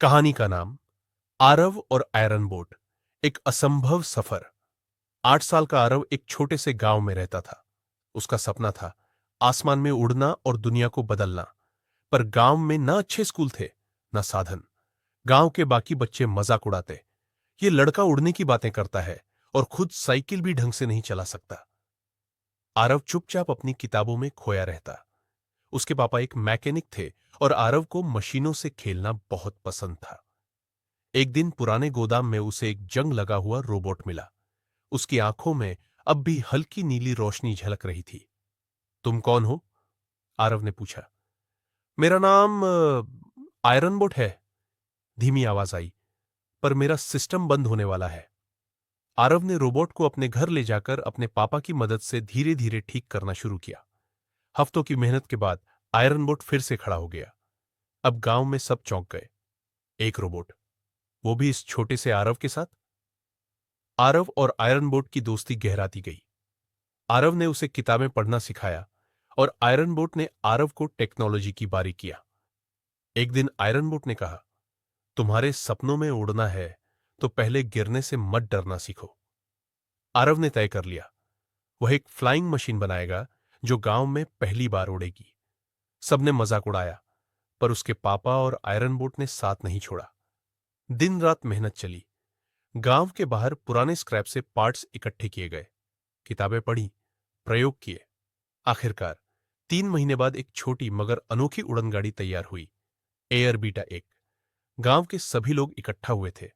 कहानी का नाम आरव और आयरन बोट। एक असंभव सफर। 8 साल का आरव एक छोटे से गांव में रहता था। उसका सपना था आसमान में उड़ना और दुनिया को बदलना। पर गांव में न अच्छे स्कूल थे, न साधन। गांव के बाकी बच्चे मजाक उड़ाते, ये लड़का उड़ने की बातें करता है और खुद साइकिल भी ढंग से नहीं चला सकता। आरव चुपचाप अपनी किताबों में खोया रहता। उसके पापा एक मैकेनिक थे और आरव को मशीनों से खेलना बहुत पसंद था। एक दिन पुराने गोदाम में उसे एक जंग लगा हुआ रोबोट मिला। उसकी आंखों में अब भी हल्की नीली रोशनी झलक रही थी। तुम कौन हो? आरव ने पूछा। मेरा नाम आयरन बोट है, धीमी आवाज आई। पर मेरा सिस्टम बंद होने वाला है। आरव ने रोबोट को अपने घर ले जाकर अपने पापा की मदद से धीरे धीरे ठीक करना शुरू किया। हफ्तों की मेहनत के बाद आयरन बोट फिर से खड़ा हो गया। अब गांव में सब चौंक गए। एक रोबोट, वो भी इस छोटे से आरव के साथ। आरव और आयरन बोट की दोस्ती गहराती गई। आरव ने उसे किताबें पढ़ना सिखाया और आयरन बोट ने आरव को टेक्नोलॉजी की बारी किया। एक दिन आयरन बोट ने कहा, तुम्हारे सपनों में उड़ना है तो पहले गिरने से मत डरना सीखो। आरव ने तय कर लिया, वह एक फ्लाइंग मशीन बनाएगा जो गांव में पहली बार उड़ेगी। सबने मजाक उड़ाया, पर उसके पापा और आयरन बोट ने साथ नहीं छोड़ा। दिन रात मेहनत चली। गांव के बाहर पुराने स्क्रैप से पार्ट्स इकट्ठे किए गए, किताबें पढ़ी, प्रयोग किए। आखिरकार 3 महीने बाद एक छोटी मगर अनोखी उड़न गाड़ी तैयार हुई, एयर बीटा एक। गांव के सभी लोग इकट्ठा हुए थे,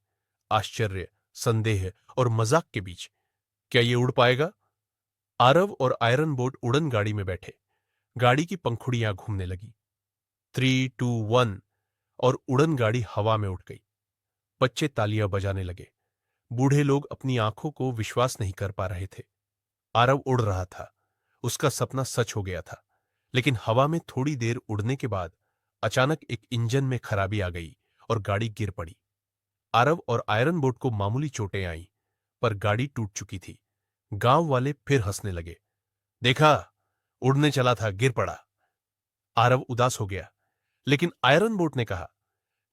आश्चर्य, संदेह और मजाक के बीच। क्या ये उड़ पाएगा? आरव और आयरन बोट उड़न गाड़ी में बैठे। गाड़ी की पंखुड़ियां घूमने लगी। 3, 2, 1 और उड़न गाड़ी हवा में उठ गई। बच्चे तालियां बजाने लगे। बूढ़े लोग अपनी आंखों को विश्वास नहीं कर पा रहे थे। आरव उड़ रहा था, उसका सपना सच हो गया था। लेकिन हवा में थोड़ी देर उड़ने के बाद अचानक एक इंजन में खराबी आ गई और गाड़ी गिर पड़ी। आरव और आयरन बोट को मामूली चोटें आईं, पर गाड़ी टूट चुकी थी। गांव वाले फिर हंसने लगे। देखा, उड़ने चला था, गिर पड़ा। आरव उदास हो गया, लेकिन आयरन बोट ने कहा,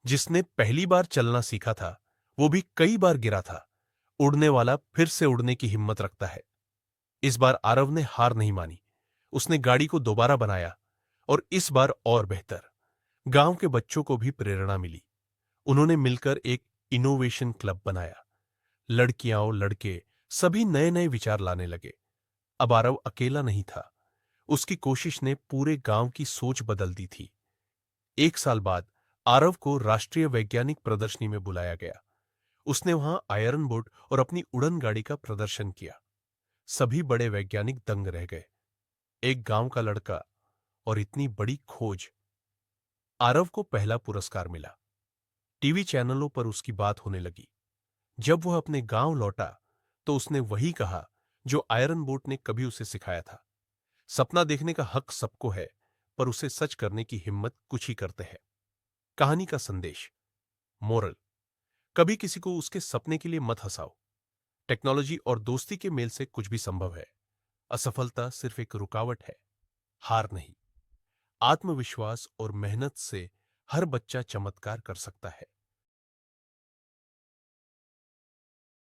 जिसने पहली बार चलना सीखा था वो भी कई बार गिरा था। उड़ने वाला फिर से उड़ने की हिम्मत रखता है। इस बार आरव ने हार नहीं मानी। उसने गाड़ी को दोबारा बनाया, और इस बार और बेहतर। गांव के बच्चों को भी प्रेरणा मिली। उन्होंने मिलकर एक इनोवेशन क्लब बनाया। लड़कियां और लड़के सभी नए नए विचार लाने लगे। अब आरव अकेला नहीं था। उसकी कोशिश ने पूरे गांव की सोच बदल दी थी। 1 साल बाद आरव को राष्ट्रीय वैज्ञानिक प्रदर्शनी में बुलाया गया। उसने वहां आयरन बोट और अपनी उड़न गाड़ी का प्रदर्शन किया। सभी बड़े वैज्ञानिक दंग रह गए। एक गांव का लड़का और इतनी बड़ी खोज। आरव को पहला पुरस्कार मिला। टीवी चैनलों पर उसकी बात होने लगी। जब वह अपने गांव लौटा तो उसने वही कहा जो आयरन बोट ने कभी उसे सिखाया था। सपना देखने का हक सबको है, पर उसे सच करने की हिम्मत कुछ ही करते हैं। कहानी का संदेश, मोरल, कभी किसी को उसके सपने के लिए मत हंसाओ। टेक्नोलॉजी और दोस्ती के मेल से कुछ भी संभव है। असफलता सिर्फ एक रुकावट है, हार नहीं। आत्मविश्वास और मेहनत से हर बच्चा चमत्कार कर सकता है।